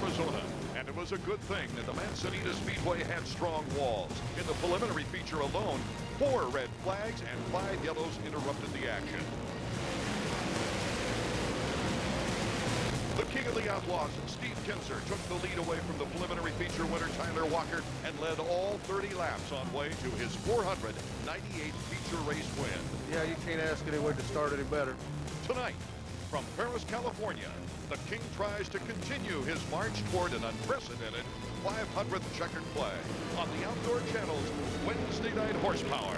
Arizona. And it was a good thing that the Manzanita Speedway had strong walls. In the preliminary feature alone, 4 red flags and 5 yellows interrupted the action. The king of the Outlaws, Steve Kinser, took the lead away from the preliminary feature winner Tyler Walker and led all 30 laps on way to his 498th feature race win. Yeah, you can't ask anyone to start any better. Tonight, from Perris, California, the king tries to continue his march toward an unprecedented 500th checkered flag on the Outdoor Channel's Wednesday Night Horsepower.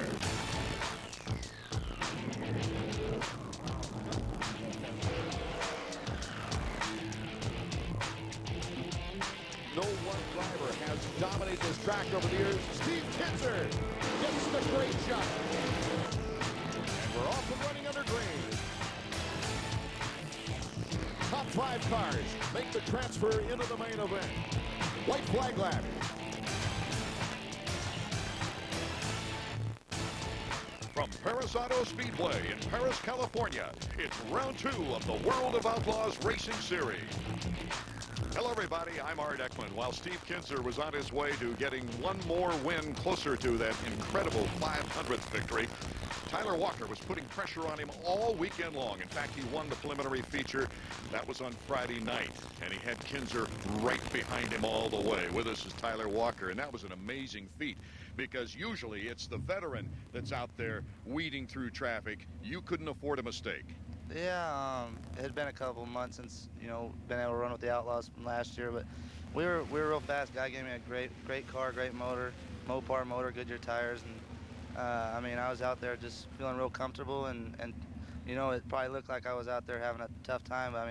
No one driver has dominated this track over the years. Steve Kinser gets the great shot. And we're off and running under green. Top 5 cars make the transfer into the main event. White flag lap. From Perris Auto Speedway in Perris, California, it's round 2 of the World of Outlaws Racing Series. Hello, everybody. I'm Art Ekman. While Steve Kinser was on his way to getting one more win closer to that incredible 500th victory, Tyler Walker was putting pressure on him all weekend long. In fact, he won the preliminary feature. That was on Friday night, and he had Kinser right behind him all the way. With us is Tyler Walker, and that was an amazing feat because usually it's the veteran that's out there weeding through traffic. You couldn't afford a mistake. Yeah, it had been a couple of months since, been able to run with the Outlaws from last year, but we were real fast. Guy gave me a great car, great motor, Mopar motor, Goodyear tires, and I was out there just feeling real comfortable, and it probably looked like I was out there having a tough time, but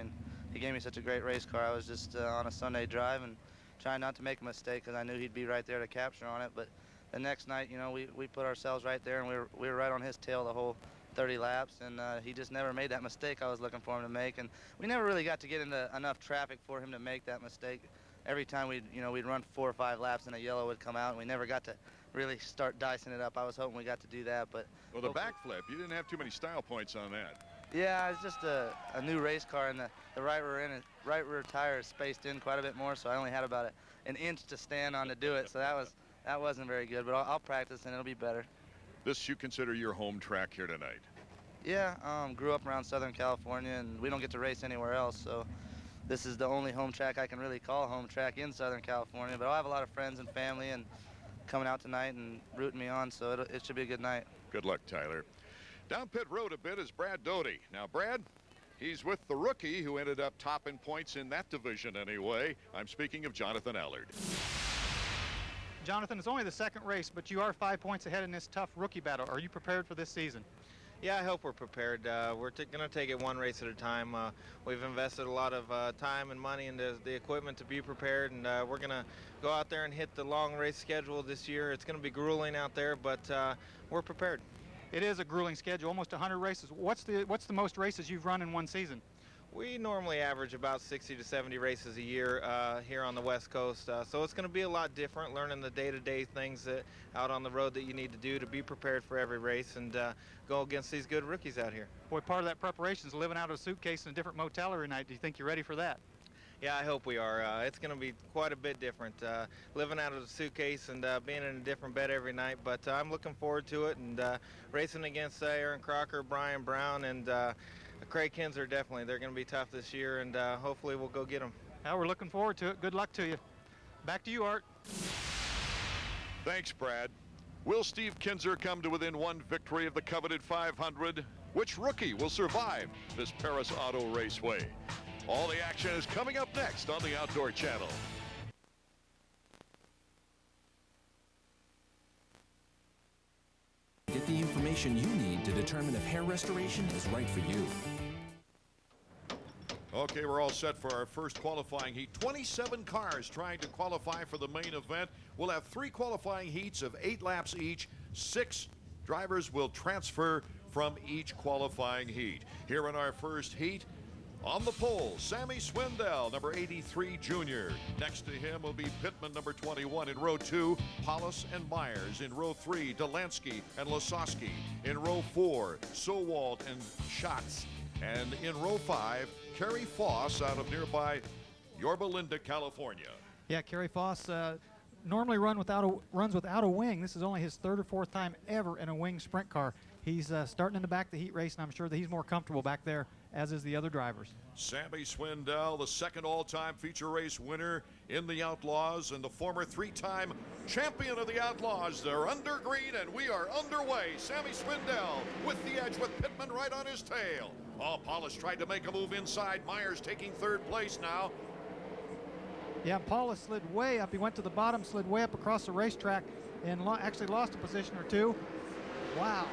he gave me such a great race car. I was just on a Sunday drive and trying not to make a mistake because I knew he'd be right there to capture on it, but the next night, we put ourselves right there, and we were right on his tail the whole 30 laps, and he just never made that mistake I was looking for him to make, and we never really got to get into enough traffic for him to make that mistake. Every time we'd run 4 or 5 laps and a yellow would come out, and we never got to really start dicing it up. I was hoping we got to do that, but... Well, the backflip, you didn't have too many style points on that. Yeah, it's just a new race car, and the right rear tire is spaced in quite a bit more, so I only had about an inch to stand on to do it, so that wasn't very good, but I'll practice and it'll be better. This you consider your home track here tonight? Yeah, grew up around Southern California, and we don't get to race anywhere else, so this is the only home track I can really call home track in Southern California, but I'll have a lot of friends and family and coming out tonight and rooting me on, so it should be a good night. Good luck, Tyler. Down pit road a bit is Brad Doty. Now, Brad, he's with the rookie who ended up topping points in that division anyway. I'm speaking of Jonathan Allard. Jonathan, it's only the second race, but you are 5 points ahead in this tough rookie battle. Are you prepared for this season? Yeah, I hope we're prepared. We're going to take it one race at a time. We've invested a lot of time and money into the equipment to be prepared, and we're going to go out there and hit the long race schedule this year. It's going to be grueling out there, but we're prepared. It is a grueling schedule, almost 100 races. What's the most races you've run in one season? We normally average about 60 to 70 races a year here on the West Coast, so it's going to be a lot different, learning the day-to-day things out on the road that you need to do to be prepared for every race and go against these good rookies out here. Boy, part of that preparation is living out of a suitcase in a different motel every night. Do you think you're ready for that? Yeah, I hope we are. It's going to be quite a bit different, living out of a suitcase and being in a different bed every night, but I'm looking forward to it, and racing against ERIN, CROCKER, Brian Brown, and KRAIG KINSER, definitely. They're going to be tough this year, and hopefully we'll go get them. Well, we're looking forward to it. Good luck to you. Back to you, Art. Thanks, Brad. Will Steve Kinser come to within one victory of the coveted 500? Which rookie will survive this Perris Auto Raceway? All the action is coming up next on the Outdoor Channel. Get the information you need to determine if hair restoration is right for you. Okay, we're all set for our first qualifying heat. 27 cars trying to qualify for the main event. We'll have 3 qualifying heats of 8 laps each. 6 drivers will transfer from each qualifying heat. Here in our first heat, on the pole, Sammy Swindell, number 83 junior. Next to him will be Pittman, number 21. In row 2, Hollis and Myers. In row 3, DOLLANSKY and LASOSKI. In row 4, SOLWOLD and SCHATZ. And in row 5, Kerry Foss out of nearby Yorba Linda, California. Yeah, Kerry Foss normally runs without a wing. This is only his third or fourth time ever in a wing sprint car. He's starting in the back of the heat race, and I'm sure that he's more comfortable back there, as is the other drivers. Sammy Swindell, the second all-time feature race winner in the Outlaws and the former three-time champion of the Outlaws. They're under green, and we are underway. Sammy Swindell with the edge with Pittman right on his tail. Oh, Paulus tried to make a move inside. Myers taking third place now. Yeah, Paulus slid way up. He went to the bottom, slid way up across the racetrack, and actually lost a position or two. Wow.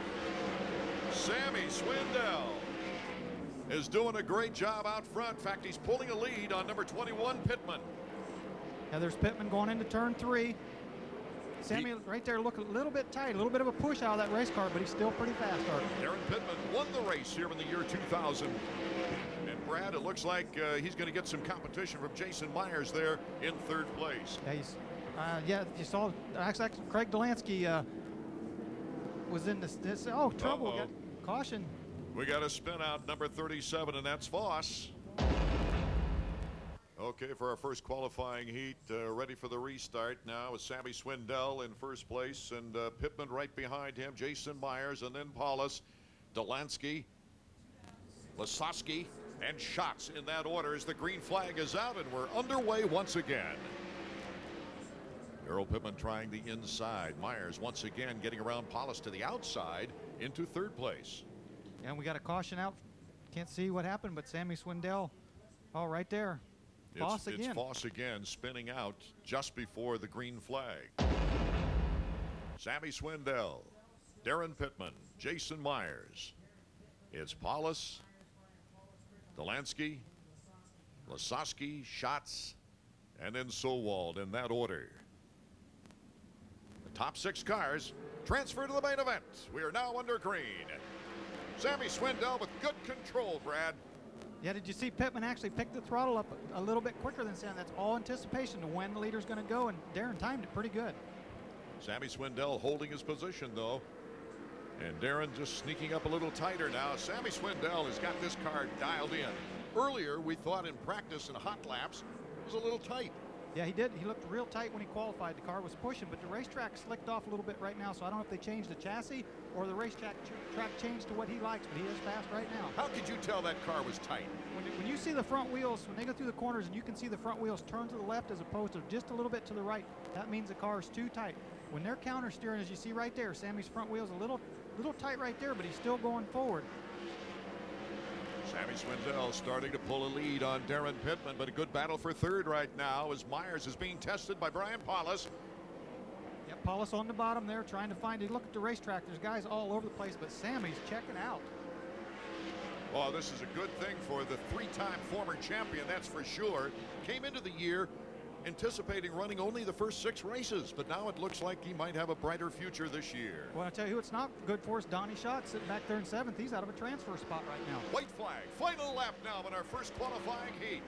Sammy Swindell is doing a great job out front. In fact, he's pulling a lead on number 21, Pittman. Now there's Pittman going into turn 3. Sammy right there looking a little bit tight, a little bit of a push out of that race car, but he's still pretty fast. Aaron Pittman won the race here in the year 2000. And Brad, it looks like he's going to get some competition from Jason Myers there in third place. Yeah, yeah, you saw actually Craig DOLLANSKY was in this trouble. Got caution. We got a spin out number 37, and that's Foss. Okay, for our first qualifying heat, ready for the restart now with Sammy Swindell in first place and Pittman right behind him, Jason Myers, and then Paulus, DOLLANSKY, LASOSKI, and SCHATZ in that order as the green flag is out, and we're underway once again. Earl Pittman trying the inside. Myers once again getting around Paulus to the outside into third place. And we got a caution out. Can't see what happened, but Sammy Swindell, right there. Foss again. It's Foss again, spinning out just before the green flag. Sammy Swindell, Darren Pittman, Jason Myers. It's Paulus, DOLLANSKY, LASOSKI, SCHATZ, and then SOLWOLD in that order. The top 6 cars transfer to the main event. We are now under green. Sammy Swindell with good control, Brad. Yeah, did you see Pittman actually pick the throttle up a little bit quicker than Sam? That's all anticipation to when the leader's going to go, and Darren timed it pretty good. Sammy Swindell holding his position, though. And Darren just sneaking up a little tighter now. Sammy Swindell has got this car dialed in. Earlier, we thought in practice and hot laps, it was a little tight. Yeah, he did. He looked real tight when he qualified. The car was pushing, but the racetrack slicked off a little bit right now, so I don't know if they changed the chassis or the racetrack changed to what he likes, but he is fast right now. How could you tell that car was tight? When you see the front wheels, when they go through the corners and you can see the front wheels turn to the left as opposed to just a little bit to the right, that means the car is too tight. When they're counter steering, as you see right there, Sammy's front wheel's a little tight right there, but he's still going forward. Sammy Swindell starting to pull a lead on Darren Pittman, but a good battle for third right now as Myers is being tested by Brian Paulus. Yeah, Paulus on the bottom there trying to find it. Look at the racetrack. There's guys all over the place, but Sammy's checking out. Oh, this is a good thing for the 3-time former champion, that's for sure. Came into the year anticipating running only the first 6 races, but now it looks like he might have a brighter future this year. Well, I tell you who it's not good for is Donny Schott sitting back there in 7th. He's out of a transfer spot right now. White flag, final lap now in our first qualifying heat.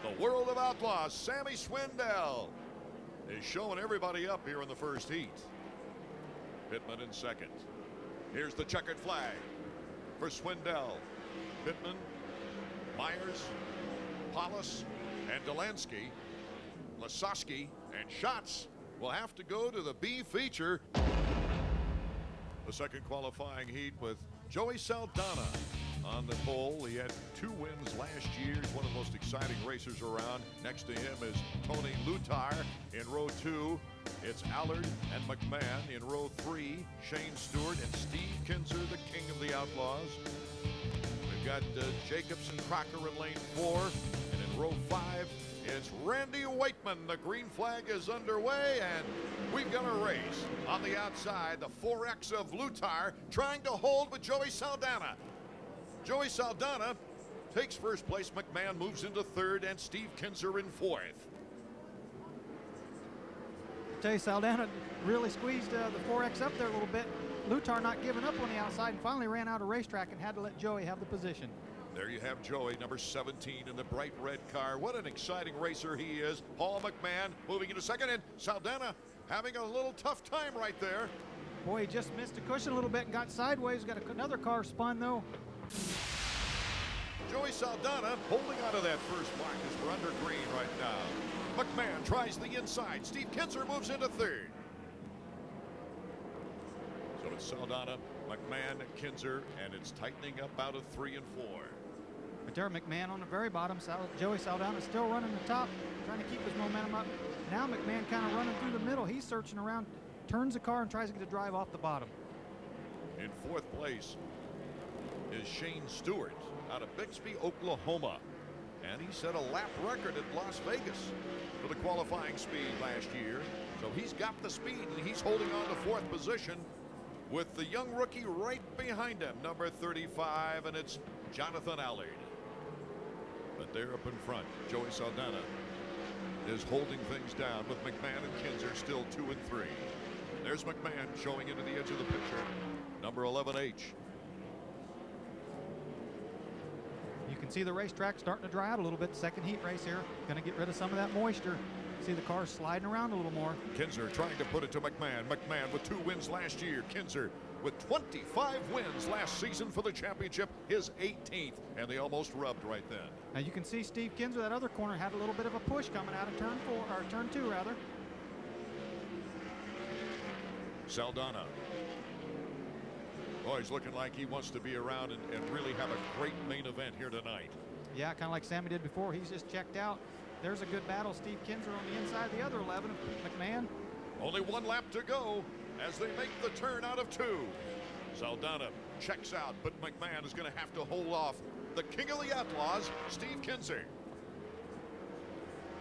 The World of Outlaws, Sammy Swindell, is showing everybody up here in the first heat. Pittman in second. Here's the checkered flag for Swindell. Pittman, Myers, Paulus, and DOLLANSKY, LASOSKI, and SCHATZ will have to go to the B feature. The second qualifying heat with Joey Saldana on the pole. He had 2 wins last year. He's one of the most exciting racers around. Next to him is Tony Lutar in row 2. It's Allard and McMahon in row 3. Shane Stewart and Steve Kinser, the king of the Outlaws. We've got Jacobs and Crocker in lane 4. And in row 5, it's Randy Waitman. The green flag is underway, and we've got a race. On the outside, the 4X of Lutar trying to hold with Joey Saldana. Joey Saldana takes first place. McMahon moves into 3rd, and Steve Kinser in 4th. I tell you, Saldana really squeezed the 4X up there a little bit. Lutar not giving up on the outside and finally ran out of racetrack and had to let Joey have the position. There you have Joey, number 17 in the bright red car. What an exciting racer he is. Paul McMahon moving into 2nd, and Saldana having a little tough time right there. Boy, he just missed a cushion a little bit and got sideways. Got another car spun, though. Joey Saldana holding on to that first block as we're under green right now. McMahon tries the inside. Steve Kinser moves into third. So it's Saldana, McMahon, Kinser, and it's tightening up out of 3 and 4. But there, McMahon on the very bottom. Joey Saldana still running the top, trying to keep his momentum up. Now McMahon kind of running through the middle. He's searching around, turns the car and tries to get a drive off the bottom. In 4th place is Shane Stewart out of Bixby, Oklahoma. And he set a lap record at Las Vegas for the qualifying speed last year. So he's got the speed, and he's holding on to 4th position with the young rookie right behind him, number 35, and it's Jonathan Allard. But they're up in front. Joey Saldana is holding things down with McMahon and Kinser still 2 and 3. There's McMahon showing into the edge of the picture. Number 11H. You can see the racetrack starting to dry out a little bit. Second heat race here. Going to get rid of some of that moisture. See the cars sliding around a little more. Kinser trying to put it to McMahon. McMahon with 2 wins last year. Kinser with 25 wins last season for the championship, his 18th, and they almost rubbed right then. Now you can see Steve Kinser, that other corner, had a little bit of a push coming out of turn 4, or turn 2 rather. Saldana. Oh, he's looking like he wants to be around and really have a great main event here tonight. Yeah, kind of like Sammy did before. He's just checked out. There's a good battle. Steve Kinser on the inside, the other 11 of McMahon. Only 1 lap to go as they make the turn out of 2. Saldana checks out, but McMahon is going to have to hold off the king of the Outlaws, Steve Kinser.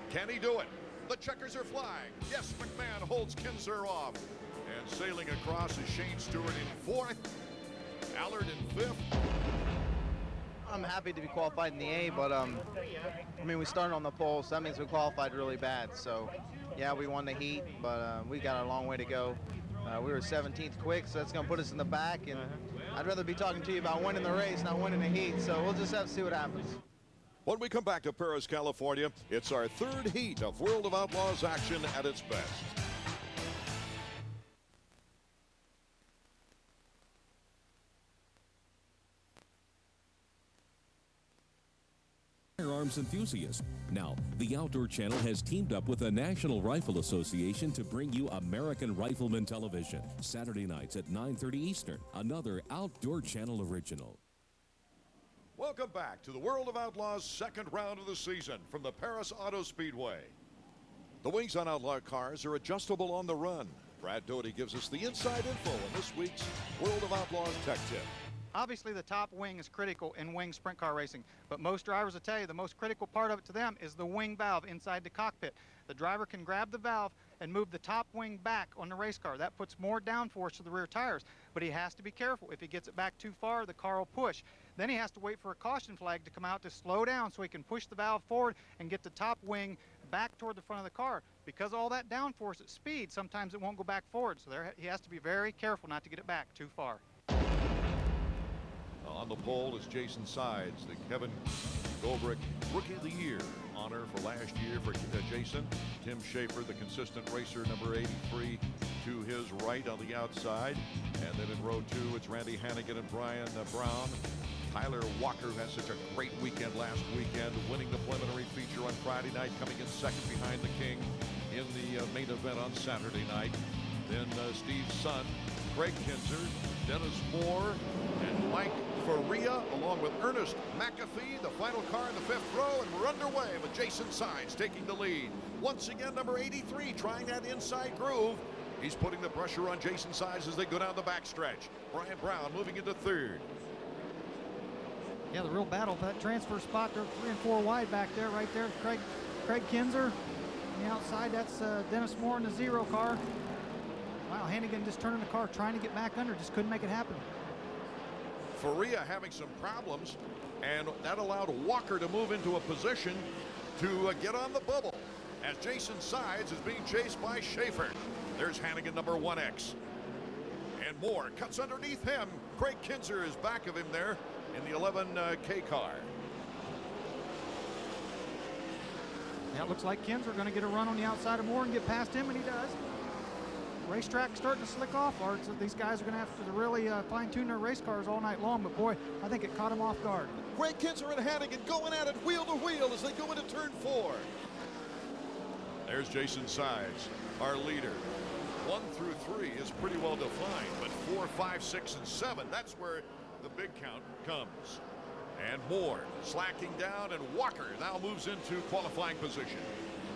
Can he do it? The checkers are flying. Yes, McMahon holds Kinser off. And sailing across is Shane Stewart in 4th, Allard in 5th. I'm happy to be qualified in the A, but I mean, we started on the pole, so that means we qualified really bad. So yeah, we won the heat, but we got a long way to go. We were 17th quick, so that's going to put us in the back, and I'd rather be talking to you about winning the race, not winning the heat. So we'll just have to see what happens. When we come back to Perris, California, it's our 3rd heat of World of Outlaws action at its best. Firearms enthusiasts. Now, the Outdoor Channel has teamed up with the National Rifle Association to bring you American Rifleman Television, Saturday nights at 9:30 Eastern, another Outdoor Channel original. Welcome back to the World of Outlaws 2nd round of the season from the Perris Auto Speedway. The wings on Outlaw cars are adjustable on the run. Brad Doty gives us the inside info in this week's World of Outlaws Tech Tip. Obviously, the top wing is critical in wing sprint car racing, but most drivers will tell you the most critical part of it to them is the wing valve inside the cockpit. The driver can grab the valve and move the top wing back on the race car. That puts more downforce to the rear tires, but he has to be careful. If he gets it back too far, the car will push. Then he has to wait for a caution flag to come out to slow down so he can push the valve forward and get the top wing back toward the front of the car. Because of all that downforce at speed, sometimes it won't go back forward, so he has to be very careful not to get it back too far. On the pole is Jason Sides, the Kevin Gobrick Rookie of the Year honor for last year for Jason. Tim Schaefer, the consistent racer, number 83, to his right on the outside. And then in row 2, it's Randy Hannigan and Brian Brown. Tyler Walker has such a great weekend last weekend, winning the preliminary feature on Friday night, coming in 2nd behind the King in the main event on Saturday night. Then Steve's son, Craig Kinser, Dennis Moore, and Mike FARIA, along with Ernest McAfee, the final car in the 5th row, and we're underway with Jason Sides taking the lead. Once again, number 83 trying that inside groove. He's putting the pressure on Jason Sides as they go down the backstretch. Brian Brown moving into 3rd. Yeah, the real battle for that transfer spot. They're 3 and 4 wide back there, right there. Craig Kinser on the outside. That's Dennis Moore in the 0 car. Wow, Hannigan just turning the car, trying to get back under, just couldn't make it happen. FARIA having some problems, and that allowed Walker to move into a position to get on the bubble as Jason Sides is being chased by Schaefer. There's Hannigan, number 1X. And Moore cuts underneath him. Craig Kinser is back of him there in the 11K car. Yeah, it looks like Kinser going to get a run on the outside of Moore and get past him, and he does. Racetrack starting to slick off, Art, so these guys are going to have to really fine-tune their race cars all night long, but boy, I think it caught him off guard. Craig Kinser and Hannigan going at it wheel to wheel as they go into turn 4. There's Jason Sides, our leader. 1 through 3 is pretty well defined, but 4, 5, 6, and 7, that's where the big count comes. And more slacking down, and Walker now moves into qualifying position.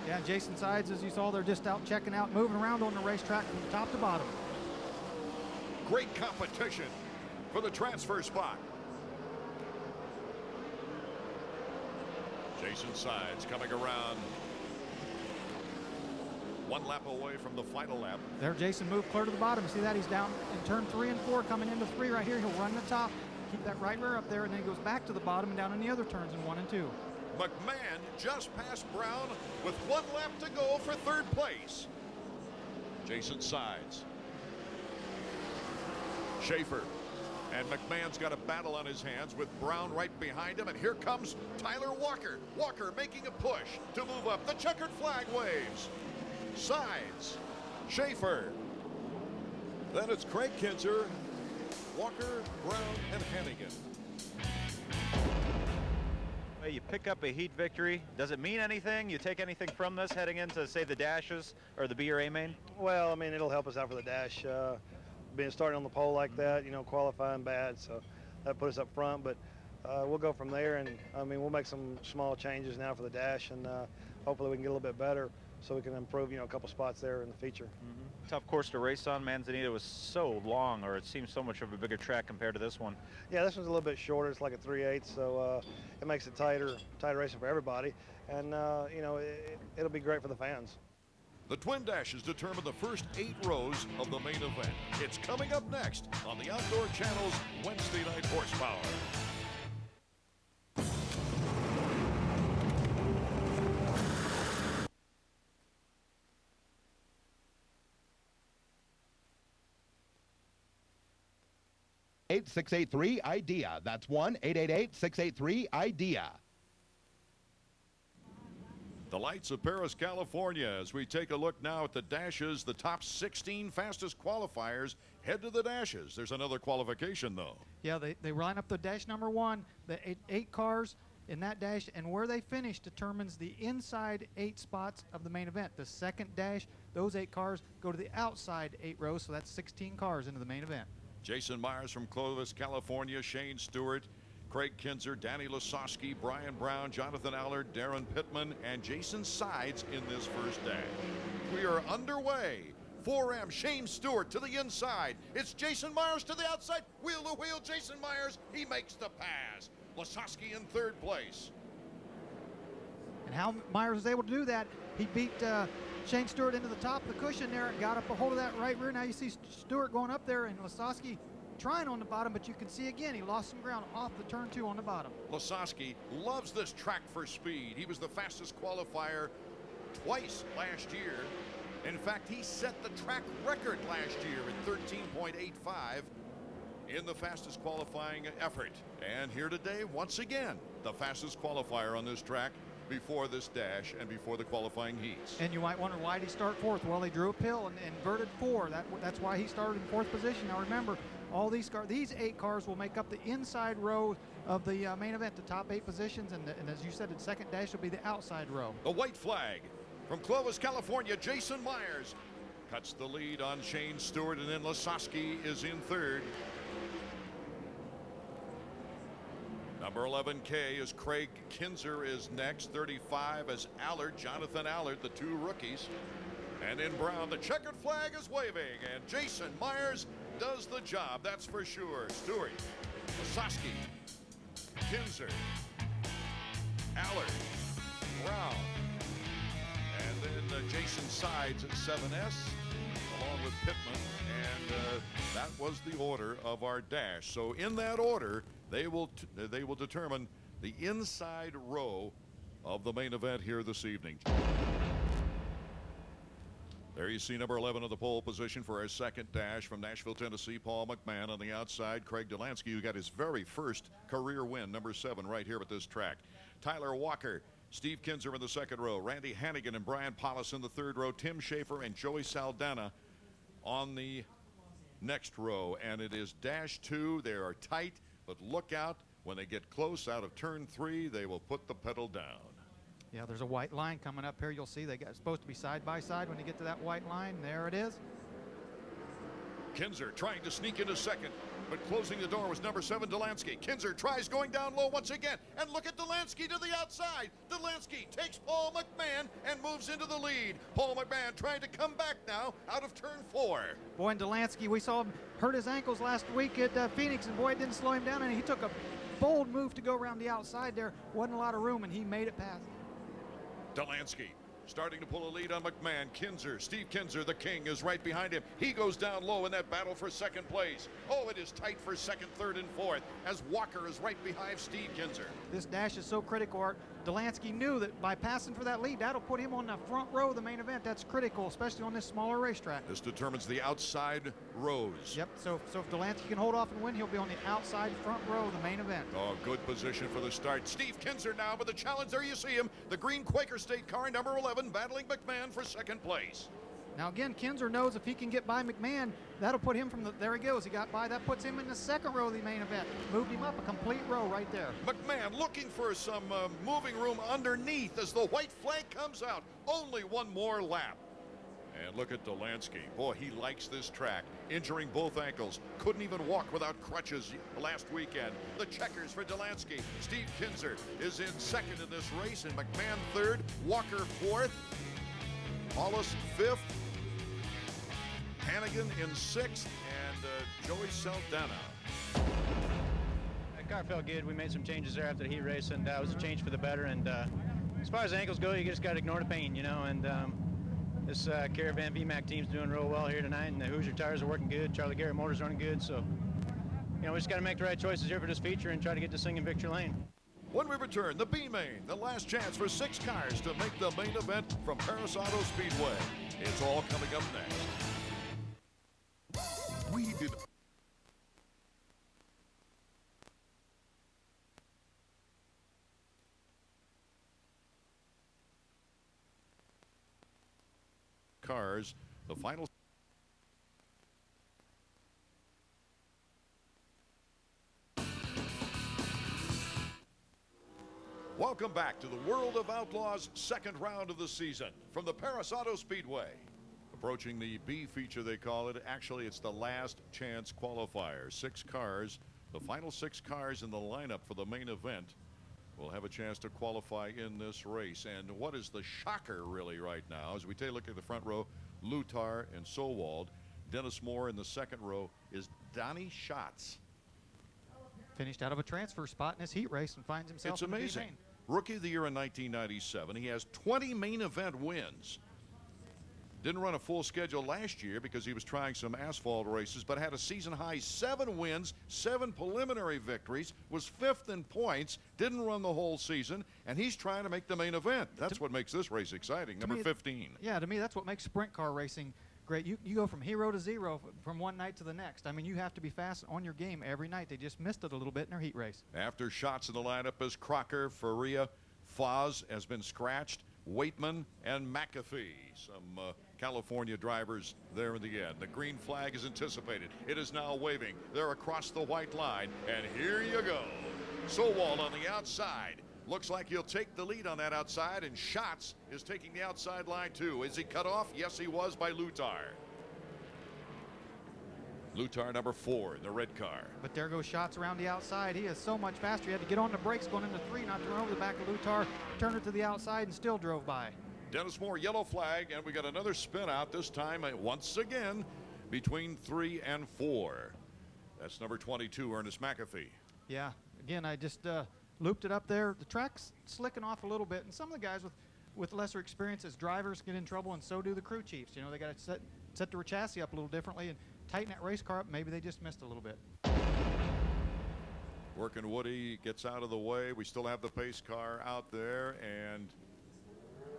Yeah, Jason Sides, as you saw, they're just out checking out, moving around on the racetrack from top to bottom. Great competition for the transfer spot. Jason Sides coming around. 1 lap away from the final lap. There, Jason moved clear to the bottom. See that? He's down in turn 3 and 4, coming into 3 right here. He'll run the top, keep that right rear up there, and then he goes back to the bottom and down in the other turns in 1 and 2. McMahon just past Brown with 1 lap to go for 3rd place. Jason Sides. Schaefer. And McMahon's got a battle on his hands with Brown right behind him. And here comes Tyler Walker. Walker making a push to move up. The checkered flag waves. Sides. Schaefer. Then it's Craig Kinser, Walker, Brown, and Hannigan. Well, you pick up a heat victory. Does it mean anything? You take anything from this heading into, say, the dashes or the B or A main? Well, I mean, it'll help us out for the dash. Being starting on the pole like that, you know, qualifying bad, so that put us up front. But we'll go from there, and I mean, we'll make some small changes now for the dash, and hopefully we can get a little bit better so we can improve, you know, a couple spots there in the feature. Tough course to race on. Manzanita was so long, or it seems so much of a bigger track compared to this one. Yeah, this one's a little bit shorter. It's like a 3/8, so it makes it tighter racing for everybody, and you know, it'll be great for the fans. The Twin Dashes determine the first 8 rows of the main event. It's coming up next on the Outdoor Channel's Wednesday Night Horsepower. #683-IDEA. That's 1-888-683-IDEA. The lights of Perris, California, as we take a look now at the dashes. The top 16 fastest qualifiers head to the dashes. There's another qualification, though. Yeah, they line up the dash number 1, the 8 cars in that dash, and where they finish determines the inside 8 spots of the main event. The second dash, those 8 cars go to the outside 8 rows, so that's 16 cars into the main event. Jason Myers from Clovis, California, Shane Stewart, Craig Kinser, Danny LASOSKI, Brian Brown, Jonathan Allard, Darren Pittman, and Jason Sides in this first dash. We are underway. 4M, Shane Stewart to the inside. It's Jason Myers to the outside. Wheel to wheel, Jason Myers. He makes the pass. LASOSKI in 3rd place. And how Myers was able to do that, he beat Shane Stewart into the top of the cushion there and got up a hold of that right rear. Now you see Stewart going up there and LASOSKI trying on the bottom, but you can see again he lost some ground off the turn 2 on the bottom. LASOSKI loves this track for speed. He was the fastest qualifier twice last year. In fact, he set the track record last year at 13.85 in the fastest qualifying effort. And here today, once again, the fastest qualifier on this track before this dash and before the qualifying heats. And you might wonder, why did he start 4th? Well, he drew a pill and inverted 4. That's why he started in 4th position. Now remember, all these 8 cars will make up the inside row of the main event, the top 8 positions, and as you said, the second dash will be the outside row. The white flag from Clovis, California. Jason Myers cuts the lead on Shane Stewart, and then LASOSKI is in 3rd. Number 11K is Craig Kinser is next. 35 is Allard, Jonathan Allard, the 2 rookies. And in brown, the checkered flag is waving, and Jason Myers does the job, that's for sure. Stewart, LASOSKI, Kinser, Allard, Brown, and then Jason Sides at 7S, along with Pittman, and that was the order of our dash. So in that order, they will determine the inside row of the main event here this evening. There you see number 11 of the pole position for our second dash from Nashville, Tennessee. Paul McMahon on the outside. Craig DOLLANSKY, who got his very first career win, number 7, right here at this track. Tyler Walker, Steve Kinser in the 2nd row. Randy Hannigan and Brian Paulus in the 3rd row. Tim Schaefer and Joey Saldana on the next row. And it is dash 2. They are tight, but look out When they get close out of turn 3, they will put the pedal down. Yeah, there's a white line coming up here. You'll see they got supposed to be side by side when you get to that white line. There it is. Kinser trying to sneak into second, but closing the door was number 7, Dollansky. Kinser tries going down low once again, and look at Dollansky to the outside. Dollansky takes Paul McMahon and moves into the lead. Paul McMahon trying to come back now out of turn 4. Boy, and Dollansky, we saw him hurt his ankles last week at Phoenix, and boy, it didn't slow him down, and he took a bold move to go around the outside there. Wasn't a lot of room, and he made it past. Dollansky starting to pull a lead on McMahon. Kinser, Steve Kinser, the king, is right behind him. He goes down low in that battle for second place. Oh, it is tight for second, third, and fourth as Walker is right behind Steve Kinser. This dash is so critical. Art. Dollansky knew that by passing for that lead, that'll put him on the front row of the main event. That's critical, especially on this smaller racetrack. This determines the outside rows. Yep, so if Dollansky can hold off and win, he'll be on the outside front row of the main event. Oh, good position for the start. Steve Kinser now with the challenge. There you see him. The green Quaker State car, number 11, battling McMahon for second place. Now again, Kinser knows if he can get by McMahon, that'll put him from the, there he goes, he got by, that puts him in the second row of the main event. Moved him up a complete row right there. McMahon looking for some moving room underneath as the white flag comes out. Only one more lap. And look at Dollansky. Boy, he likes this track. Injuring both ankles. Couldn't even walk without crutches last weekend. The checkers for Dollansky. Steve Kinser is in second in this race, and McMahon third, Walker fourth, Hollis fifth, Hannigan in sixth, and Joey Saldana. That car felt good. We made some changes there after the heat race, and it was a change for the better. And as far as ankles go, you just got to ignore the pain, you know. And this Caravan VMAC team's doing real well here tonight, and the Hoosier tires are working good. Charlie Garrett Motors running good. So, you know, we just got to make the right choices here for this feature and try to get this thing in victory lane. When we return, the B-Main, the last chance for 6 cars to make the main event from Perris Auto Speedway. It's all coming up next. We did... cars, the final... Welcome back to the World of Outlaws second round of the season from the Perris Auto Speedway. Approaching the B feature, they call it. Actually, it's the last chance qualifier. 6 cars, the final 6 cars in the lineup for the main event will have a chance to qualify in this race. And what is the shocker really right now, as we take a look at the front row, Lutar and SOLWOLD. Dennis Moore in the second row is Donny SCHATZ. Finished out of a transfer spot in his heat race and finds himself It's in the amazing. B-Main. Rookie of the year in 1997. He has 20 main event wins. Didn't run a full schedule last year because he was trying some asphalt races, but had a season high 7 wins, 7 preliminary victories, was 5th in points, didn't run the whole season, and he's trying to make the main event. That's what makes this race exciting. Number 15. Yeah, to me, that's what makes sprint car racing great. You go from hero to zero from one night to the next. I mean, you have to be fast on your game every night. They just missed it a little bit in their heat race. After shots in the lineup is CROCKER, FARIA, Foz has been scratched, Waitman, and McAfee. Some California drivers there in the end. The green flag is anticipated. It is now waving. They're across the white line, and here you go. SOLWOLD on the outside. Looks like he'll take the lead on that outside, and SCHATZ is taking the outside line too. Is he cut off? Yes, he was by Lutar. Lutar number 4 in the red car. But there goes SCHATZ around the outside. He is so much faster. He had to get on the brakes going into 3, not to run over the back of Lutar, turn it to the outside, and still drove by. Dennis Moore, yellow flag, and we got another spin out, this time once again between 3 and 4. That's number 22, Ernest McAfee. Yeah, again, I just looped it up there. The track's slicking off a little bit, and some of the guys with lesser experience as drivers get in trouble, and so do the crew chiefs. You know, they got to set the chassis up a little differently and tighten that race car up. Maybe they just missed a little bit. Working Woody gets out of the way. We still have the pace car out there, and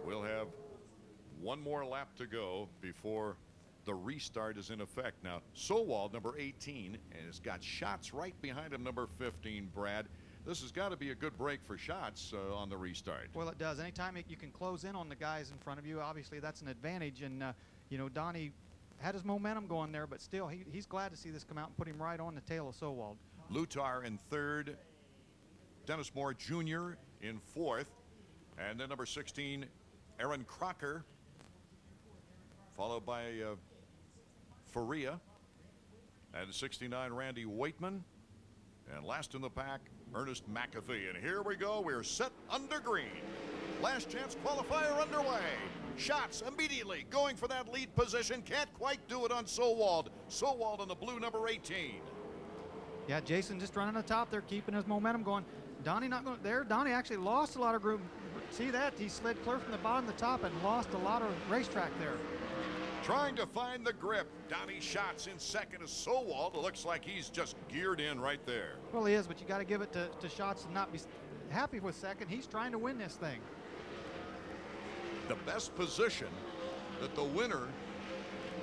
we'll have one more lap to go before the restart is in effect. Now, SOLWOLD, number 18, and has got SCHATZ right behind him, number 15, Brad. This has got to be a good break for SCHATZ on the restart. Well, it does. Anytime you can close in on the guys in front of you, obviously that's an advantage. And, you know, Donny had his momentum going there, but still he's glad to see this come out and put him right on the tail of SOLWOLD. Lutar in third, Dennis Moore Jr. in 4th. And then number 16, ERIN CROCKER, followed by FARIA. And 69, Randy Waitman. And last in the pack, Ernest McAfee. And here we go. We're set under green. Last chance qualifier underway. SCHATZ immediately going for that lead position. Can't quite do it on SOLWOLD. SOLWOLD in the blue, number 18. Yeah, Jason just running the top there, keeping his momentum going. Donnie not going there. Donnie actually lost a lot of group. See that? He slid clear from the bottom to the top and lost a lot of racetrack there. Trying to find the grip. Donnie SCHATZ in second as SOLWOLD. It looks like he's just geared in right there. Well, he is, but you got to give it to SCHATZ and not be happy with second. He's trying to win this thing. The best position that the winner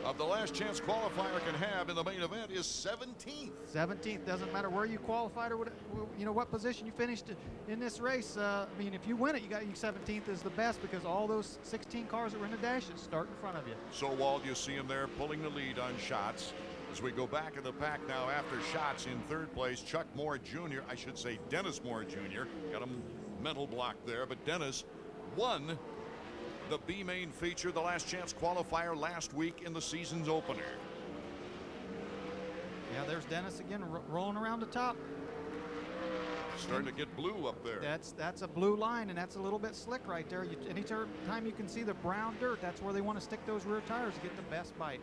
of the last chance qualifier can have in the main event is 17th. 17th, doesn't matter where you qualified or what, you know, what position you finished in this race. I mean, if you win it, you got 17th is the best because all those 16 cars that were in the dashes start in front of you. SOLWOLD, you see him there pulling the lead on SCHATZ. As we go back in the pack now after SCHATZ in 3rd place, Chuck Moore Jr., I should say Dennis Moore Jr., got a mental block there, but Dennis won the B main feature, the last chance qualifier last week in the season's opener. Yeah, there's Dennis again rolling around the top. Starting to get blue up there. That's a blue line, and that's a little bit slick right there. Anytime you can see the brown dirt, that's where they want to stick those rear tires to get the best bite.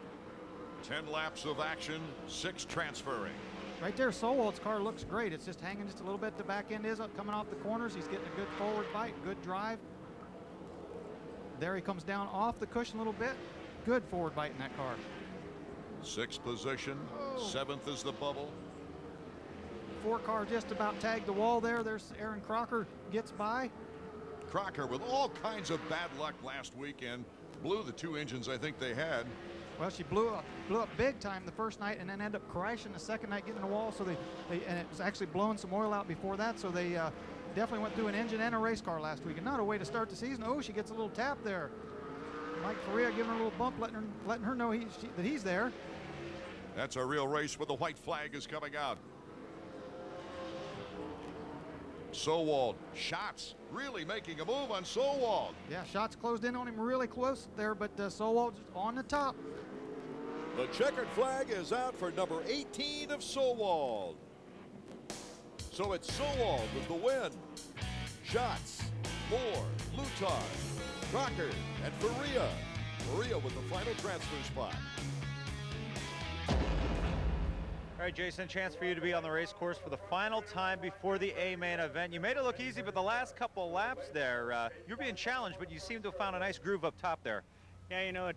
10 laps of action, 6 transferring. Right there, SOLWOLD's car looks great. It's just hanging just a little bit. The back end is up, coming off the corners. He's getting a good forward bite, good drive. There he comes down off the cushion a little bit. Good forward bite in that car. 6th position, 7th is the bubble. 4 car just about tagged the wall there. There's ERIN CROCKER gets by. CROCKER with all kinds of bad luck last weekend. Blew the 2 engines I think they had. Well, she blew up big time the first night and then ended up crashing the second night, getting in the wall. So and it was actually blowing some oil out before that. So they definitely went through an engine and a race car last week, and not a way to start the season. Oh, she gets a little tap there. Mike FARIA giving her a little bump, letting her know that he's there. That's a real race where the white flag is coming out. SOLWOLD, SCHATZ really making a move on SOLWOLD. Yeah, SCHATZ closed in on him really close there, but SOLWOLD's on the top. The checkered flag is out for number 18 of SOLWOLD. So it's SOLWOLD with the win. SCHATZ, Moore, Lutar, CROCKER, and FARIA. FARIA with the final transfer spot. All right, Jason, chance for you to be on the race course for the final time before the A main event. You made it look easy, but the last couple of laps there, you're being challenged, but you seem to have found a nice groove up top there. Yeah, you know,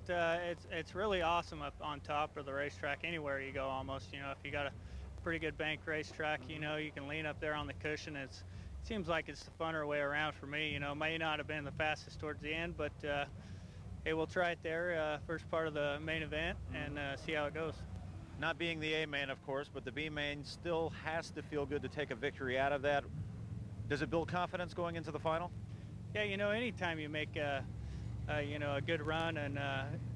it's really awesome up on top of the racetrack anywhere you go almost. You know, if you got a pretty good bank racetrack, you know, you can lean up there on the cushion. It seems like it's the funner way around for me. You know, may not have been the fastest towards the end, but hey, we'll try it there, first part of the main event, and see how it goes. Not being the A main, of course, but the B main still has to feel good to take a victory out of that. Does it build confidence going into the final? Yeah, you know, anytime you make you know, a good run and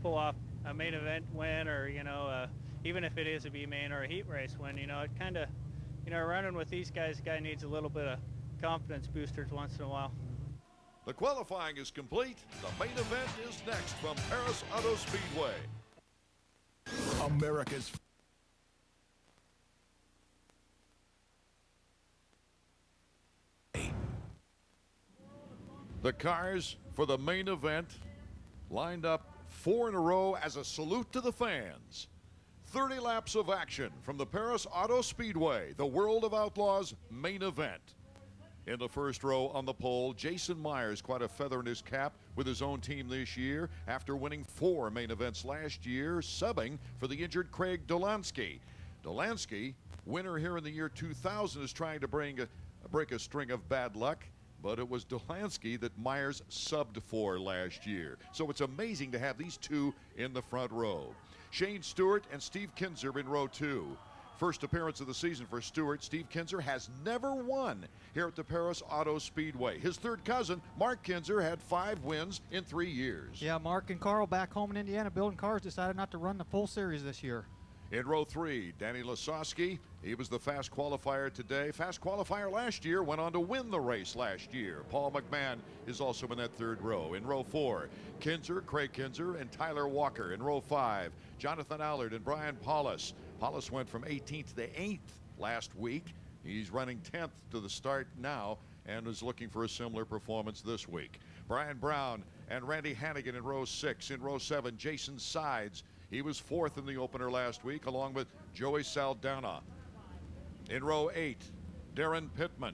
pull off a main event win, or you know, even if it is a B main or a heat race win, you know, it kind of, you know, running with these guys, the guy needs a little bit of confidence boosters once in a while. The qualifying is complete. The main event is next from Perris Auto Speedway. America's The cars for the main event lined up 4 in a row as a salute to the fans. 30 laps of action from the Perris Auto Speedway, the World of Outlaws main event. In the first row on the pole, Jason Meyers, quite a feather in his cap with his own team this year after winning 4 main events last year, subbing for the injured Craig DOLLANSKY. DOLLANSKY, winner here in the year 2000, is trying to break a string of bad luck. But it was DOLLANSKY that Meyers subbed for last year. So it's amazing to have these two in the front row. Shane Stewart and Steve KINSER in row 2. First appearance of the season for Stewart. Steve KINSER has never won here at the Perris Auto Speedway. His third cousin, Mark KINSER, had 5 wins in 3 years. Yeah, Mark and Carl back home in Indiana building cars decided not to run the full series this year. In row 3, Danny LASOSKI. He was the fast qualifier today. Fast qualifier last year, went on to win the race last year. Paul McMahon is also in that 3rd row. In row 4, KINSER, Craig Kinser, and Tyler Walker. In row 5, Jonathan Allard and Brian Paulus. Paulus went from 18th to 8th last week. He's running 10th to the start now and is looking for a similar performance this week. Brian Brown and Randy Hannigan in row 6. In row 7, Jason Sides. He was 4th in the opener last week, along with Joey Saldana. In row 8, Darren Pittman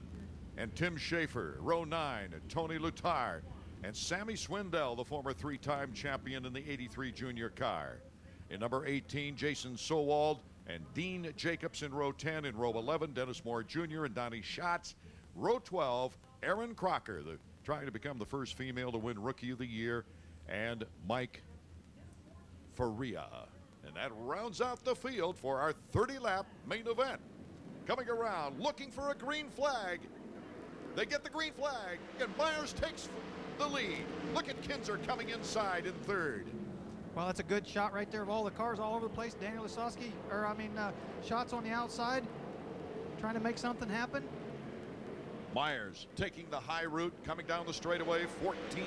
and Tim Schaefer. Row 9, Tony Lutard and Sammy Swindell, the former 3-time champion in the 83 junior car. In number 18, Jason SOLWOLD and Dean Jacobs in row 10. In row 11, Dennis Moore Jr. and Donnie SCHATZ. Row 12, ERIN CROCKER, trying to become the first female to win Rookie of the Year, and Mike FARIA. And that rounds out the field for our 30-lap main event. Coming around, looking for a green flag. They get the green flag, and Meyers takes the lead. Look at Kinser coming inside in 3rd. Well, that's a good shot right there of all the cars all over the place. Daniel LASOSKI, shots on the outside, trying to make something happen. Meyers taking the high route, coming down the straightaway, 14.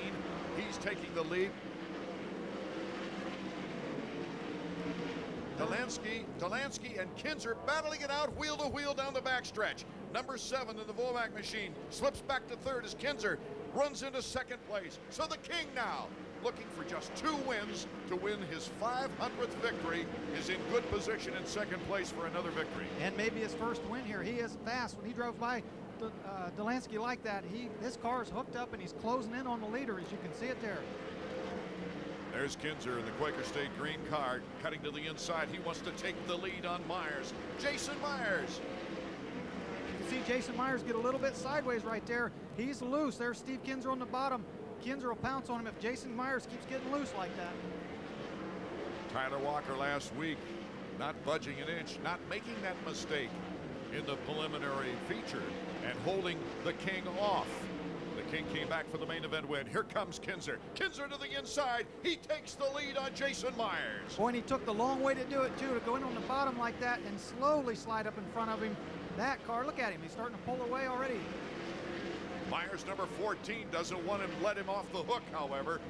He's taking the lead. Dollansky and Kinser battling it out wheel to wheel down the backstretch. Number 7 in the Vomac machine slips back to 3rd as Kinser runs into 2nd place. So the King now, looking for just 2 wins to win his 500th victory, is in good position in 2nd place for another victory. And maybe his first win here. He is fast. When he drove by Dollansky like that, his car is hooked up and he's closing in on the leader, as you can see it there. There's Kinser in the Quaker State green car, cutting to the inside. He wants to take the lead on Meyers. Jason Meyers. You can see Jason Meyers get a little bit sideways right there. He's loose. There's Steve Kinser on the bottom. Kinser will pounce on him if Jason Meyers keeps getting loose like that. Tyler Walker last week, not budging an inch, not making that mistake in the preliminary feature and holding the King off. The King came back for the main event win. Here comes Kinser. Kinser to the inside. He takes the lead on Jason Meyers. Boy, and he took the long way to do it, too, to go in on the bottom like that and slowly slide up in front of him. That car, look at him. He's starting to pull away already. Meyers, number 14, doesn't want him let him off the hook, however.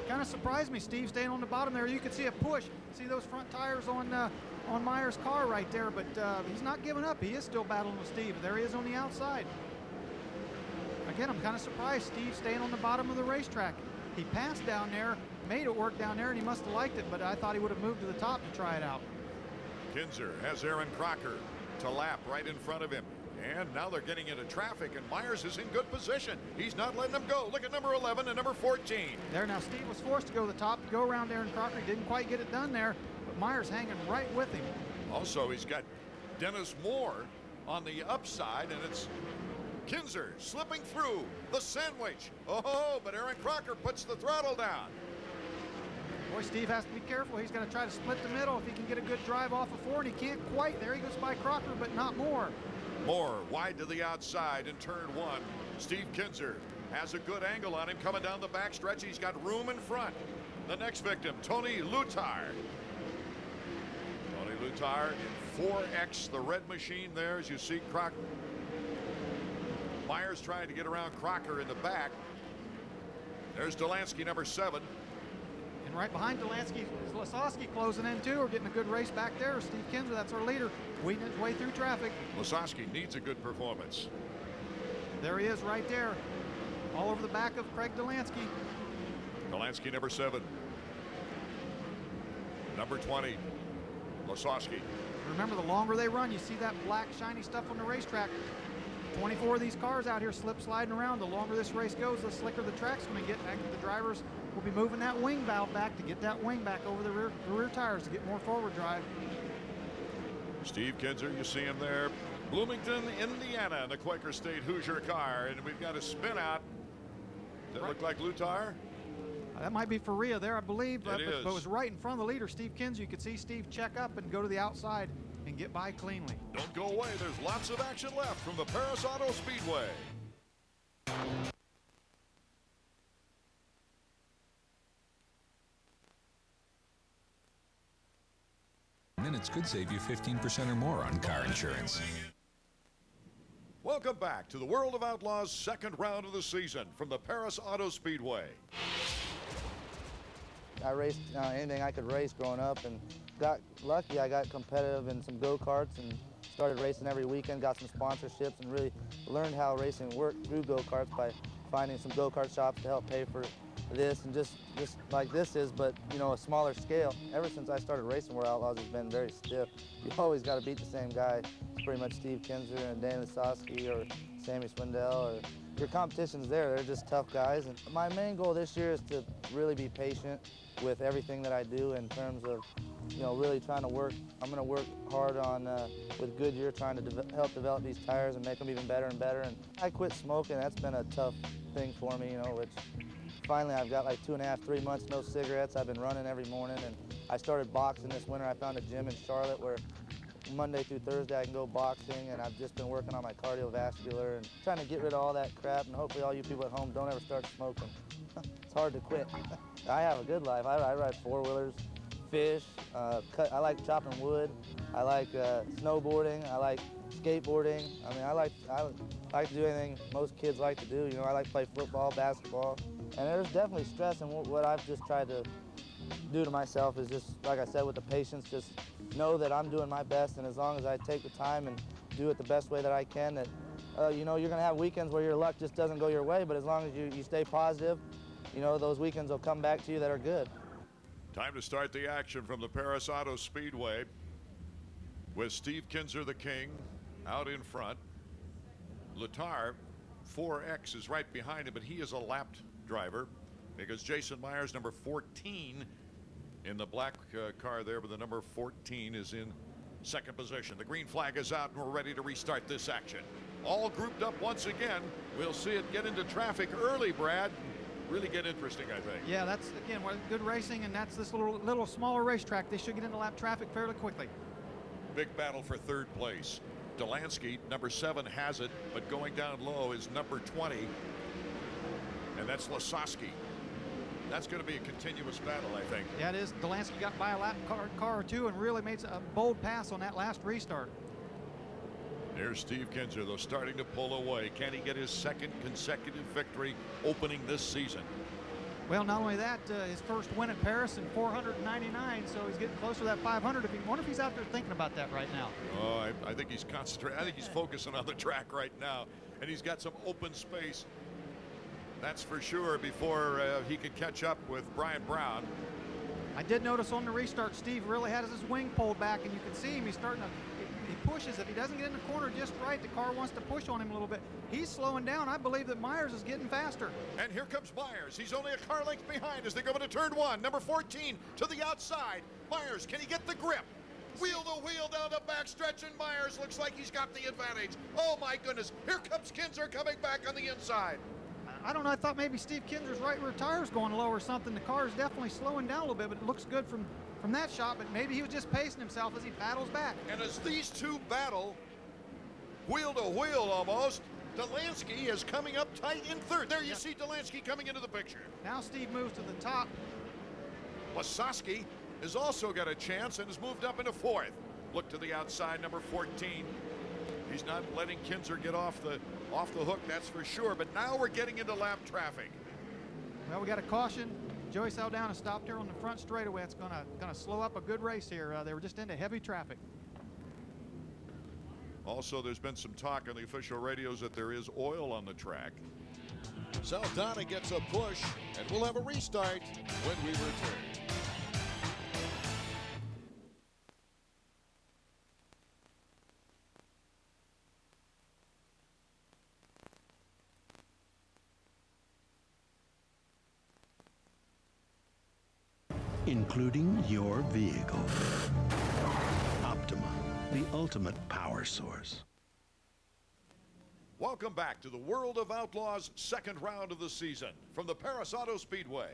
Kind of surprised me, Steve, staying on the bottom there. You can see a push. See those front tires on Meyers' car right there, but he's not giving up. He is still battling with Steve. There he is on the outside. Again, I'm kind of surprised Steve staying on the bottom of the racetrack. He passed down there, made it work down there, and he must have liked it, but I thought he would have moved to the top to try it out. Kinser has ERIN CROCKER to lap right in front of him. And now they're getting into traffic, and Meyers is in good position. He's not letting them go. Look at number 11 and number 14. There now, Steve was forced to go to the top to go around ERIN CROCKER. He didn't quite get it done there, but Meyers hanging right with him. Also, he's got Dennis Moore on the upside, and it's Kinser slipping through the sandwich. Oh, but ERIN CROCKER puts the throttle down. Boy, Steve has to be careful. He's going to try to split the middle if he can get a good drive off of 4, and he can't quite. There he goes by Crocker, but not Moore. Moore wide to the outside in turn 1. Steve Kinser has a good angle on him coming down the backstretch. He's got room in front. The next victim, Tony Lutard. Tony Lutard in 4X, the red machine there, as you see Crocker. Meyers trying to get around Crocker in the back. There's Dollansky, number 7. And right behind Dollansky is LASOSKI closing in too. We're getting a good race back there. Steve Kinser, that's our leader, weeding his way through traffic. LASOSKI needs a good performance. There he is right there, all over the back of Craig Dollansky. Dollansky, number 7. Number 20, LASOSKI. Remember, the longer they run, you see that black shiny stuff on the racetrack. 24 of these cars out here slip sliding around. The longer this race goes, the slicker the track's going to get. The drivers will be moving that wing valve back to get that wing back over the rear tires to get more forward drive. Steve Kinser, you see him there. Bloomington, Indiana, in the Quaker State Hoosier car. And we've got a spin out. Does that look like Lutard? That might be FARIA there, I believe. But is. But it was right in front of the leader, Steve Kinser. You could see Steve check up and go to the outside and get by cleanly. Don't go away. There's lots of action left from the Perris Auto Speedway. minutes could save you 15% or more on car insurance. Welcome back to the World of Outlaws second round of the season from the Perris Auto Speedway. I raced anything I could race growing up and got lucky. I got competitive in some go-karts and started racing every weekend, got some sponsorships, and really learned how racing worked through go-karts by finding some go-kart shops to help pay for this, and just like this is, but you know, a smaller scale. Ever since I started racing, World Outlaws has been very stiff. You always got to beat the same guy. It's pretty much Steve Kinser and Danny LASOSKI or Sammy Swindell. Or your competition's there. They're just tough guys. And my main goal this year is to really be patient with everything that I do in terms of, you know, really trying to work. I'm going to work hard on with Goodyear, trying to help develop these tires and make them even better and better. And I quit smoking. That's been a tough thing for me, you know, which finally I've got like 2.5, 3 months no cigarettes. I've been running every morning, and I started boxing this winter. I found a gym in Charlotte where Monday through Thursday I can go boxing, and I've just been working on my cardiovascular and trying to get rid of all that crap, and hopefully all you people at home don't ever start smoking. It's hard to quit. I have a good life. I ride four-wheelers, fish, I like chopping wood, I like snowboarding, I like skateboarding. I mean, I like to do anything most kids like to do. You know, I like to play football, basketball, and there's definitely stress. And what I've just tried to do to myself is just, like I said, with the patience, just know that I'm doing my best, and as long as I take the time and do it the best way that I can, that you know, you're gonna have weekends where your luck just doesn't go your way, but as long as you stay positive, you know, those weekends will come back to you that are good. Time to start the action from the Perris Auto Speedway with Steve Kinser, the king, out in front. Latar, 4X, is right behind him, but he is a lapped driver because Jason Myers, number 14, in the black car there, but the number 14 is in second position. The green flag is out, and we're ready to restart this action. All grouped up once again. We'll see it get into traffic early, Brad. Really get interesting, I think. Yeah, that's, again, good racing, and that's this little smaller racetrack. They should get into lap traffic fairly quickly. Big battle for third place. DOLLANSKY, number 7, has it, but going down low is number 20, and that's LASOSKI. That's going to be a continuous battle, I think. Yeah, it is. DOLLANSKY got by a lap car or two and really made a bold pass on that last restart. There's Steve Kinser, though, starting to pull away. Can he get his second consecutive victory opening this season? Well, not only that, his first win at Perris in 499, so he's getting closer to that 500. I wonder if he's out there thinking about that right now. Oh, I think he's concentrating. I think he's focusing on the track right now, and he's got some open space. That's for sure before he could catch up with Brian Brown. I did notice on the restart, Steve really had his wing pulled back, and you can see him. He's starting to, he pushes. If he doesn't get in the corner just right, the car wants to push on him a little bit. He's slowing down. I believe that Myers is getting faster. And here comes Myers. He's only a car length behind as they go into turn 1. Number 14 to the outside. Myers, can he get the grip? Wheel to wheel down the backstretch, and Myers looks like he's got the advantage. Oh my goodness, here comes Kinser coming back on the inside. I don't know, I thought maybe Steve Kinser's right rear tire's going low or something. The car is definitely slowing down a little bit, but it looks good from that shot, but maybe he was just pacing himself as he battles back. And as these two battle, wheel to wheel almost, DOLLANSKY is coming up tight in third. There you see DOLLANSKY coming into the picture. Now Steve moves to the top. LASOSKI has also got a chance and has moved up into fourth. Look to the outside, number 14. He's not letting Kinser get off the hook, that's for sure. But now we're getting into lap traffic. Well, we got a caution. Joey Saldana stopped here on the front straightaway. It's gonna slow up a good race here. They were just into heavy traffic. Also, there's been some talk on the official radios that there is oil on the track. Saldana gets a push, and we'll have a restart when we return. Including your vehicle. Optima, the ultimate power source. Welcome back to the World of Outlaws second round of the season from the Perris Auto Speedway.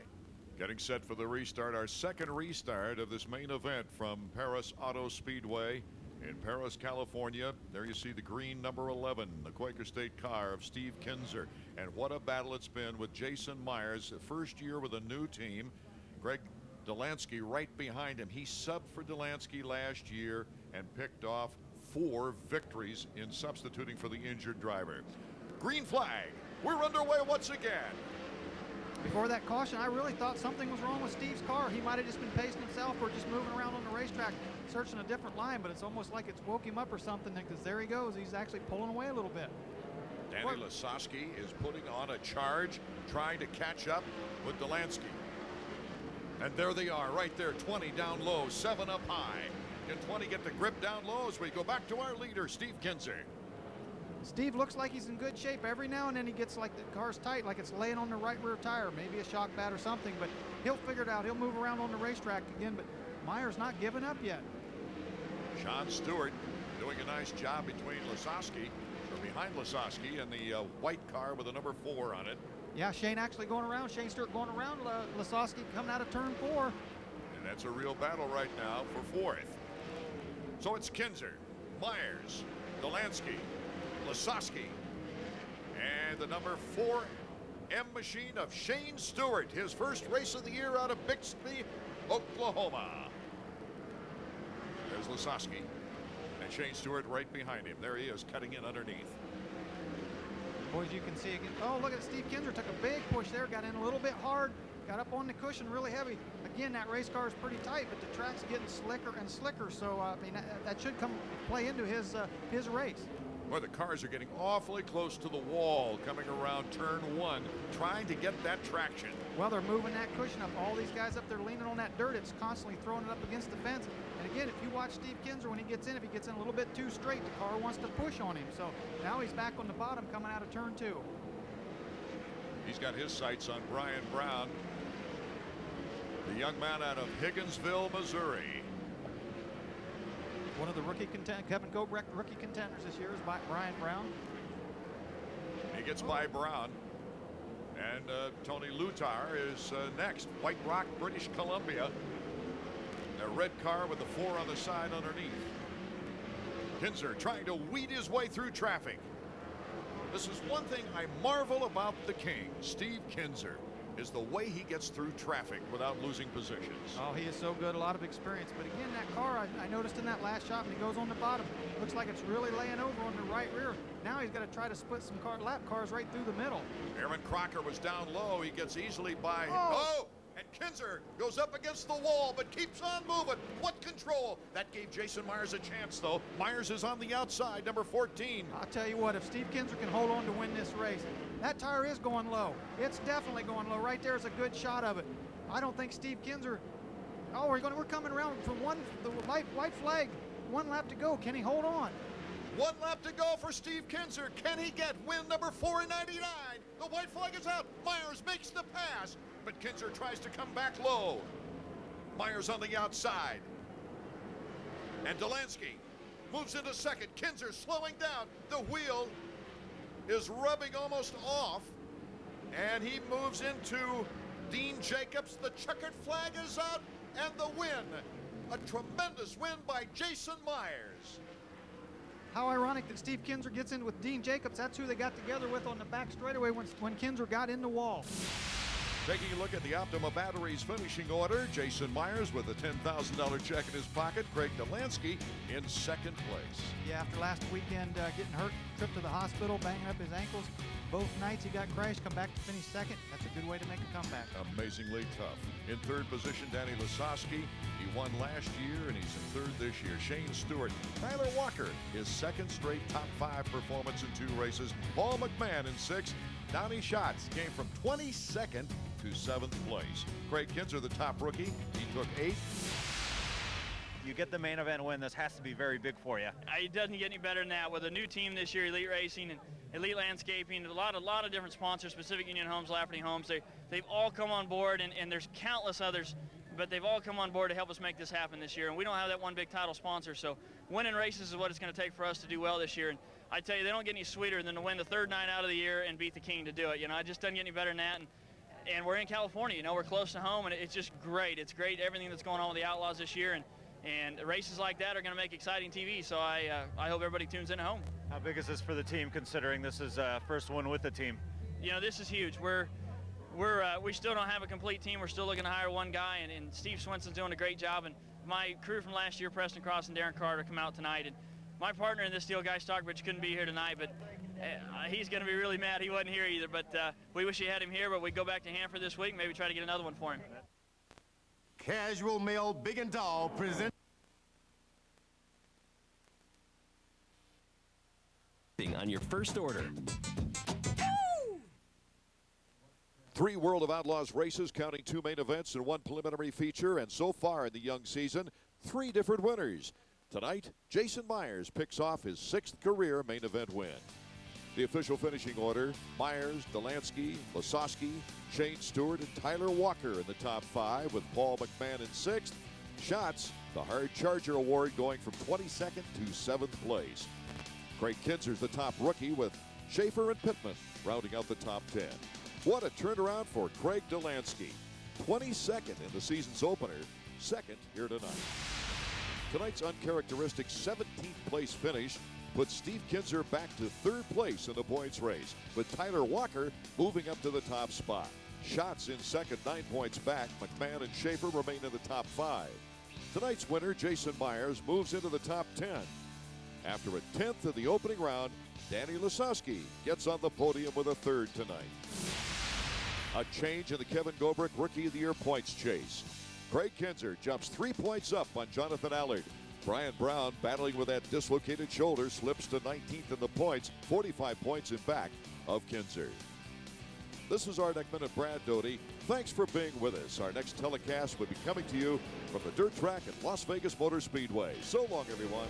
Getting set for the restart, our second restart of this main event from Perris Auto Speedway in Perris, California. There you see the green number 11, the Quaker State car of Steve Kinser. And what a battle it's been with Jason Myers, first year with a new team. Greg Dollansky right behind him. He subbed for Dollansky last year and picked off 4 victories in substituting for the injured driver. Green flag. We're underway once again. Before that caution, I really thought something was wrong with Steve's car. He might have just been pacing himself or just moving around on the racetrack, searching a different line, but it's almost like it's woke him up or something, because there he goes. He's actually pulling away a little bit. Danny LASOSKI is putting on a charge, trying to catch up with Dollansky. And there they are, right there, 20 down low, 7 up high. Can 20 get the grip down low as we go back to our leader, Steve Kinser? Steve looks like he's in good shape. Every now and then he gets like the car's tight, like it's laying on the right rear tire, maybe a shock pad or something, but he'll figure it out. He'll move around on the racetrack again, but Meyers not giving up yet. Sean Stewart doing a nice job between LASOSKI, or behind LASOSKI, and the white car with the number 4 on it. Yeah, Shane actually going around. Shane Stewart going around LASOSKI coming out of turn 4. And that's a real battle right now for 4th. So it's Kinser, Meyers, Dollansky, LASOSKI, and the number 4 M machine of Shane Stewart, his first race of the year out of Bixby, Oklahoma. There's LASOSKI, and Shane Stewart right behind him. There he is, cutting in underneath. Boys, you can see again. Oh, look at Steve Kinser, took a big push there, got in a little bit hard, got up on the cushion really heavy. Again, that race car is pretty tight, but the track's getting slicker and slicker, so I mean that should play into his race. Boy, the cars are getting awfully close to the wall coming around turn 1, trying to get that traction. Well, they're moving that cushion up. All these guys up there leaning on that dirt, it's constantly throwing it up against the fence. And again, if you watch Steve Kinser when he gets in, if he gets in a little bit too straight, the car wants to push on him. So now he's back on the bottom coming out of turn 2. He's got his sights on Brian Brown, the young man out of Higginsville, Missouri. One of the Kevin Gobrecht rookie contenders this year is Brian Brown. He gets by Brown. And Tony Lutar is next. White Rock, British Columbia. A red car with the 4 on the side underneath. Kinser trying to weed his way through traffic. This is one thing I marvel about the King, Steve Kinser, is the way he gets through traffic without losing positions. Oh, he is so good, a lot of experience. But again, that car, I noticed in that last shot when he goes on the bottom, looks like it's really laying over on the right rear. Now he's got to try to split some lap cars right through the middle. ERIN Crocker was down low. He gets easily by. Oh! And Kinser goes up against the wall, but keeps on moving. What control? That gave Jason Meyers a chance, though. Meyers is on the outside, number 14. I'll tell you what, if Steve Kinser can hold on to win this race, that tire is going low. It's definitely going low. Right there's a good shot of it. I don't think Steve Kinser. Oh, we're coming around from the white flag. 1 lap to go. Can he hold on? 1 lap to go for Steve Kinser. Can he get win number 499? The white flag is out. Meyers makes the pass, but Kinser tries to come back low. Meyers on the outside. And Dollansky moves into second. Kinser slowing down. The wheel is rubbing almost off, and he moves into Dean Jacobs. The checkered flag is out, and the win. A tremendous win by Jason Meyers. How ironic that Steve Kinser gets in with Dean Jacobs. That's who they got together with on the back straightaway when Kinser got in the wall. Taking a look at the Optima Batteries finishing order, Jason Meyers with a $10,000 check in his pocket. Craig Dollansky in second place. Yeah, after last weekend getting hurt, trip to the hospital, banging up his ankles. Both nights he got crashed, come back to finish second. That's a good way to make a comeback. Amazingly tough. In third position, Danny LASOSKI. He won last year, and he's in third this year. Shane Stewart. Tyler Walker, his second straight top 5 performance in 2 races. Paul McMahon in 6th. Donny Schatz came from 22nd to 7th place. Craig Kinser, the top rookie. He took 8th. You get the main event win. This has to be very big for you. It doesn't get any better than that. With a new team this year, Elite Racing and Elite Landscaping, a lot of different sponsors, Pacific Union Homes, Lafferty Homes, they've all come on board, and there's countless others, but they've all come on board to help us make this happen this year. And we don't have that one big title sponsor, so winning races is what it's going to take for us to do well this year. And I tell you, they don't get any sweeter than to win the 3rd night out of the year and beat the King to do it. You know, it just doesn't get any better than that. And we're in California, you know, we're close to home, and it's just great. It's great, everything that's going on with the Outlaws this year, and races like that are going to make exciting TV, so I hope everybody tunes in at home. How big is this for the team, considering this is first one with the team? You know, this is huge. We're we still don't have a complete team. We're still looking to hire one guy, and Steve Swenson's doing a great job. And my crew from last year, Preston Cross and Darren Carter, come out tonight. And my partner in this deal, Guy Stockbridge, couldn't be here tonight, but he's going to be really mad he wasn't here either. But we wish he had him here, but we go back to Hanford this week, maybe try to get another one for him. Casual Male Big and Tall presents on your first order. 3 World of Outlaws races, counting 2 main events and 1 preliminary feature, and so far in the young season, 3 different winners. Tonight, Jason Myers picks off his 6th career main event win. The official finishing order: Myers, Dollansky, LASOSKI, Shane Stewart, and Tyler Walker in the top 5, with Paul McMahon in 6th. SCHATZ, the Hard Charger Award, going from 22nd to 7th place. Craig Kinser's the top rookie, with Schaefer and Pittman rounding out the top 10. What a turnaround for Craig Dollansky. 22nd in the season's opener, 2nd here tonight. Tonight's uncharacteristic 17th place finish puts Steve Kinser back to 3rd place in the points race, with Tyler Walker moving up to the top spot. SCHATZ in 2nd, 9 points back. McMahon and Schaefer remain in the top 5. Tonight's winner, Jason Myers, moves into the top 10. After a 10th in the opening round, Danny LASOSKI gets on the podium with a 3rd tonight. A change in the Kevin Gobrick Rookie of the Year points chase. Craig Kinser jumps 3 points up on Jonathan Allard. Brian Brown, battling with that dislocated shoulder, slips to 19th in the points, 45 points in back of Kinser. This is Art Ekman and Brad Doty. Thanks for being with us. Our next telecast will be coming to you from the dirt track at Las Vegas Motor Speedway. So long, everyone.